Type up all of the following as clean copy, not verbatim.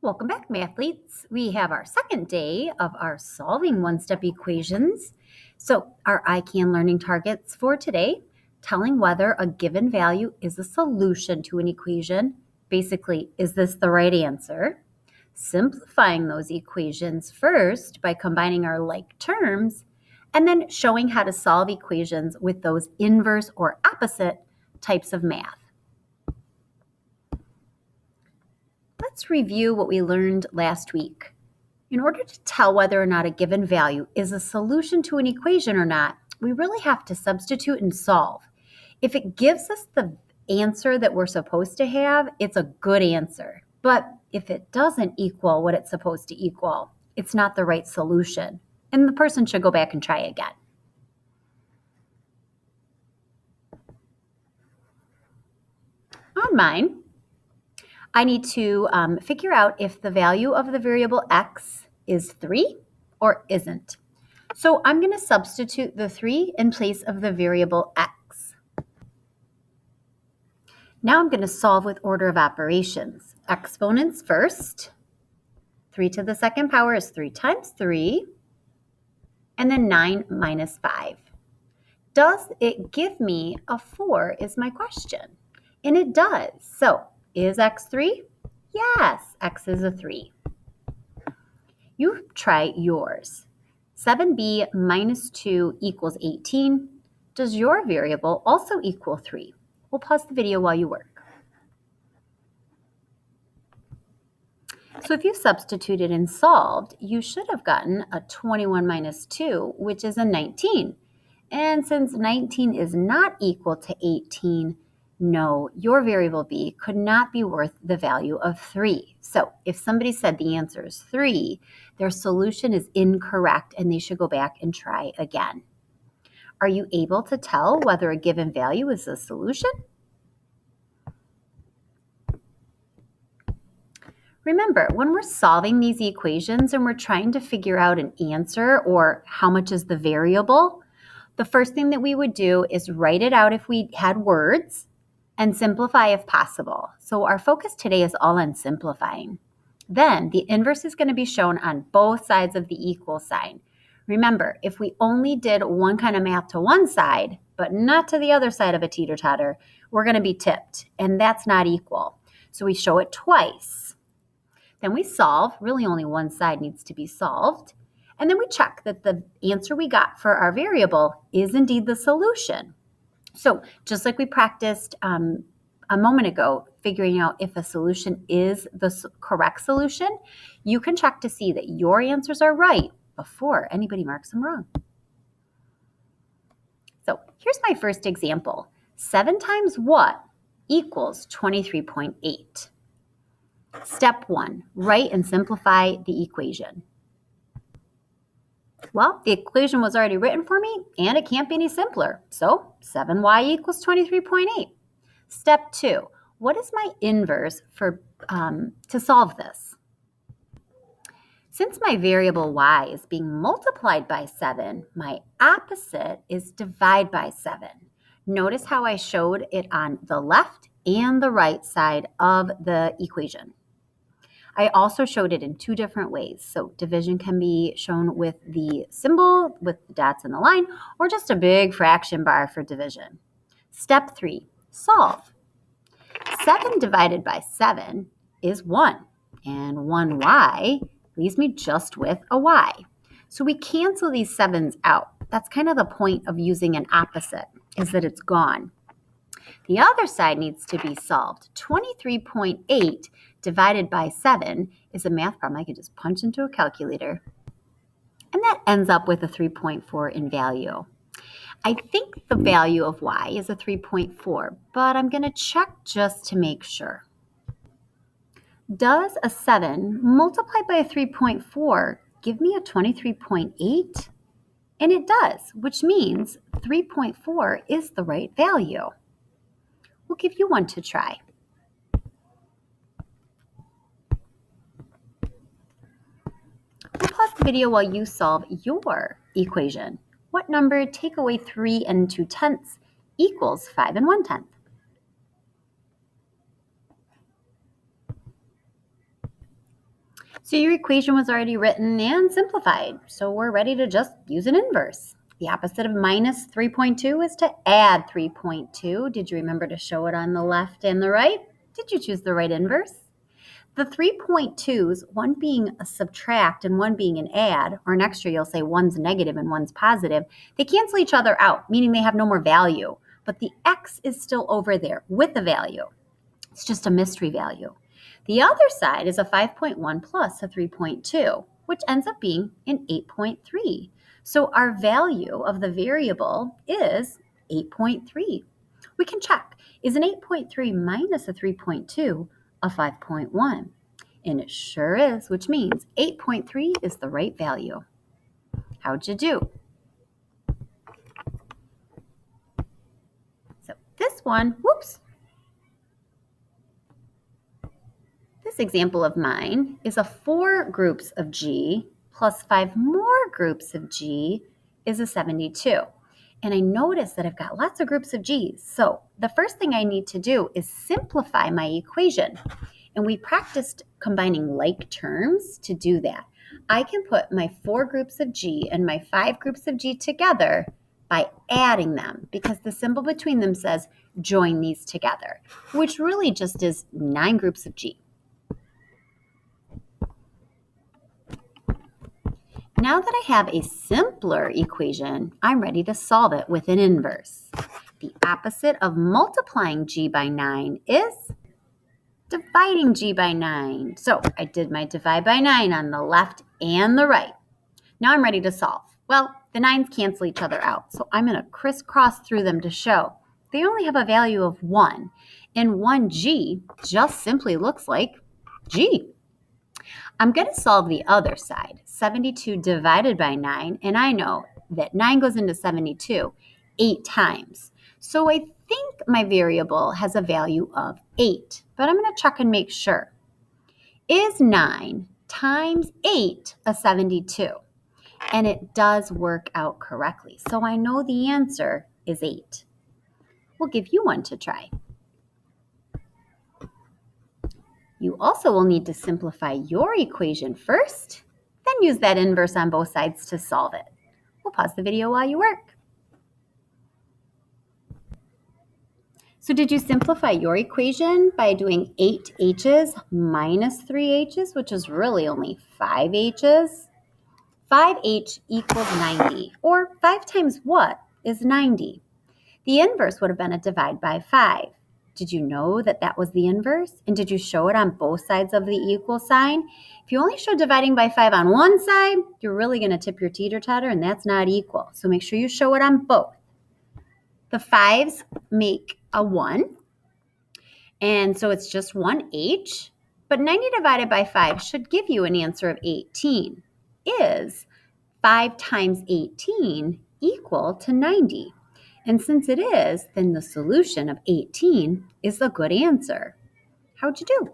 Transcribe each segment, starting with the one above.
Welcome back, mathletes. We have our second day of our solving one-step equations. So our ICANN learning targets for today, telling whether a given value is a solution to an equation. Basically, is this the right answer? Simplifying those equations first by combining our like terms, and then showing how to solve equations with those inverse or opposite types of math. Let's review what we learned last week. In order to tell whether or not a given value is a solution to an equation or not, we really have to substitute and solve. If it gives us the answer that we're supposed to have, it's a good answer. But if it doesn't equal what it's supposed to equal, it's not the right solution, and the person should go back and try again. On mine, I need to figure out if the value of the variable x is 3 or isn't. So I'm going to substitute the 3 in place of the variable x. Now I'm going to solve with order of operations. Exponents first. 3 to the second power is 3 times 3. And then 9 minus 5. Does it give me a 4 is my question. And it does. So is x 3? Yes, x is a 3. You try yours. 7b minus 2 equals 18. Does your variable also equal 3? We'll pause the video while you work. So if you substituted and solved, you should have gotten a 21 minus 2, which is a 19. And since 19 is not equal to 18, no, your variable b could not be worth the value of 3. So if somebody said the answer is 3, their solution is incorrect and they should go back and try again. Are you able to tell whether a given value is a solution? Remember, when we're solving these equations and we're trying to figure out an answer or how much is the variable, the first thing that we would do is write it out if we had words and simplify if possible. So our focus today is all on simplifying. Then the inverse is going to be shown on both sides of the equal sign. Remember, if we only did one kind of math to one side, but not to the other side of a teeter-totter, we're going to be tipped, and that's not equal. So we show it twice. Then we solve. Really only one side needs to be solved. And then we check that the answer we got for our variable is indeed the solution. So just like we practiced a moment ago, figuring out if a solution is the correct solution, you can check to see that your answers are right before anybody marks them wrong. So here's my first example. 7 times what equals 23.8? Step 1, write and simplify the equation. Well, the equation was already written for me, and it can't be any simpler. So 7y equals 23.8. Step 2, what is my inverse to solve this? Since my variable y is being multiplied by 7, my opposite is divide by 7. Notice how I showed it on the left and the right side of the equation. I also showed it in 2 different ways. So division can be shown with the symbol, with the dots and the line, or just a big fraction bar for division. Step 3, solve. 7 divided by 7 is 1, and 1y leaves me just with a y. So we cancel these 7s out. That's kind of the point of using an opposite, is that it's gone. The other side needs to be solved. 23.8 divided by 7 is a math problem I can just punch into a calculator. And that ends up with a 3.4 in value. I think the value of y is a 3.4, but I'm going to check just to make sure. Does a 7 multiplied by a 3.4 give me a 23.8? And it does, which means 3.4 is the right value. We'll give you one to try. We'll pause the video while you solve your equation. What number take away 3 2/10 equals 5 1/10? So your equation was already written and simplified, so we're ready to just use an inverse. The opposite of minus 3.2 is to add 3.2. Did you remember to show it on the left and the right? Did you choose the right inverse? The 3.2s, one being a subtract and one being an add, or next year you'll say one's negative and one's positive, they cancel each other out, meaning they have no more value. But the x is still over there with a value. It's just a mystery value. The other side is a 5.1 plus a 3.2, which ends up being an 8.3. So our value of the variable is 8.3. We can check, is an 8.3 minus a 3.2 a 5.1? And it sure is, which means 8.3 is the right value. How'd you do? So this one, this example of mine is a 4 groups of G plus 5 more groups of G is a 72. And I notice that I've got lots of groups of G's. So the first thing I need to do is simplify my equation. And we practiced combining like terms to do that. I can put my 4 groups of G and my 5 groups of G together by adding them, because the symbol between them says join these together, which really just is 9 groups of G. Now that I have a simpler equation, I'm ready to solve it with an inverse. The opposite of multiplying G by 9 is dividing G by 9. So I did my divide by 9 on the left and the right. Now I'm ready to solve. Well, the 9s cancel each other out, so I'm going to crisscross through them to show they only have a value of 1. And 1G just simply looks like G. I'm going to solve the other side, 72 divided by 9, and I know that 9 goes into 72 8 times. So I think my variable has a value of 8, but I'm going to check and make sure. Is 9 times 8 a 72? And it does work out correctly, so I know the answer is 8. We'll give you one to try. You also will need to simplify your equation first, then use that inverse on both sides to solve it. We'll pause the video while you work. So did you simplify your equation by doing 8 h's minus 3 h's, which is really only 5 h's? 5h equals 90, or 5 times what is 90? The inverse would have been a divide by 5. Did you know that that was the inverse? And did you show it on both sides of the equal sign? If you only show dividing by 5 on one side, you're really going to tip your teeter-totter, and that's not equal. So make sure you show it on both. The 5s make a 1, and so it's just 1h. But 90 divided by 5 should give you an answer of 18. Is 5 times 18 equal to 90? And since it is, then the solution of 18 is the good answer. How'd you do?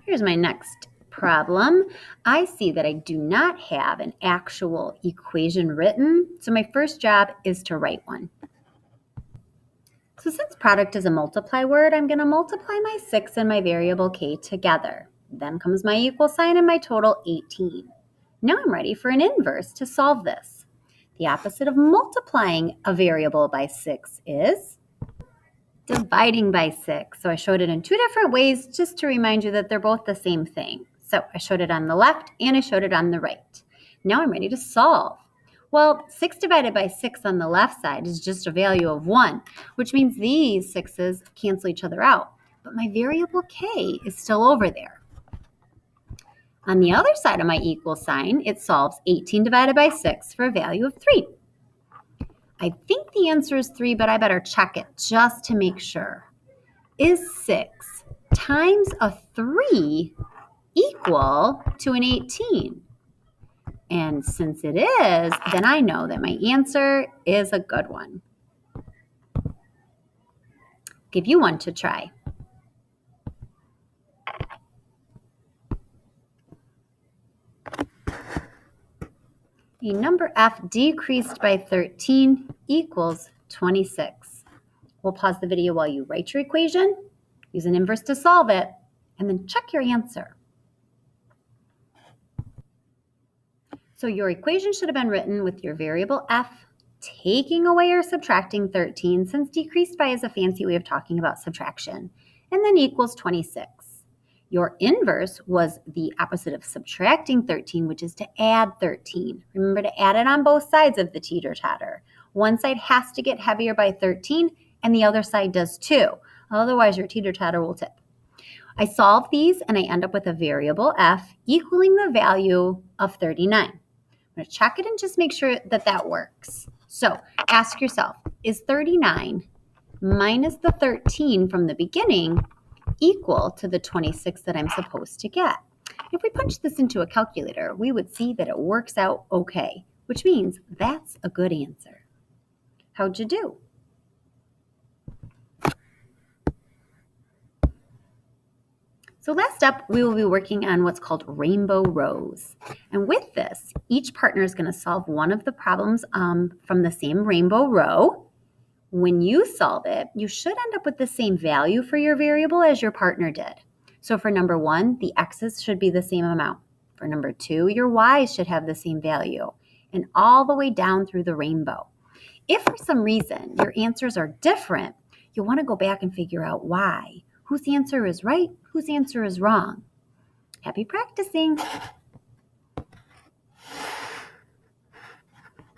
Here's my next problem. I see that I do not have an actual equation written, so my first job is to write one. So since product is a multiply word, I'm going to multiply my 6 and my variable k together. Then comes my equal sign and my total 18. Now I'm ready for an inverse to solve this. The opposite of multiplying a variable by 6 is dividing by 6. So I showed it in 2 different ways just to remind you that they're both the same thing. So I showed it on the left and I showed it on the right. Now I'm ready to solve. Well, 6 divided by 6 on the left side is just a value of 1, which means these 6's cancel each other out. But my variable k is still over there. On the other side of my equal sign, it solves 18 divided by 6 for a value of 3. I think the answer is 3, but I better check it just to make sure. Is 6 times a 3 equal to an 18? And since it is, then I know that my answer is a good one. Give you one to try. A number f decreased by 13 equals 26. We'll pause the video while you write your equation, use an inverse to solve it, and then check your answer. So your equation should have been written with your variable f taking away or subtracting 13, since decreased by is a fancy way of talking about subtraction, and then equals 26. Your inverse was the opposite of subtracting 13, which is to add 13. Remember to add it on both sides of the teeter-totter. One side has to get heavier by 13, and the other side does too. Otherwise, your teeter-totter will tip. I solve these, and I end up with a variable f equaling the value of 39. I'm going to check it and just make sure that that works. So ask yourself, is 39 minus the 13 from the beginning equal to the 26 that I'm supposed to get? If we punch this into a calculator, we would see that it works out okay, which means that's a good answer. How'd you do? So last up, we will be working on what's called rainbow rows. And with this, each partner is going to solve one of the problems from the same rainbow row. When you solve it, you should end up with the same value for your variable as your partner did. So for number 1, the x's should be the same amount. For number 2, your y's should have the same value, and all the way down through the rainbow. If for some reason your answers are different, you'll want to go back and figure out why. Whose answer is right? Whose answer is wrong? Happy practicing!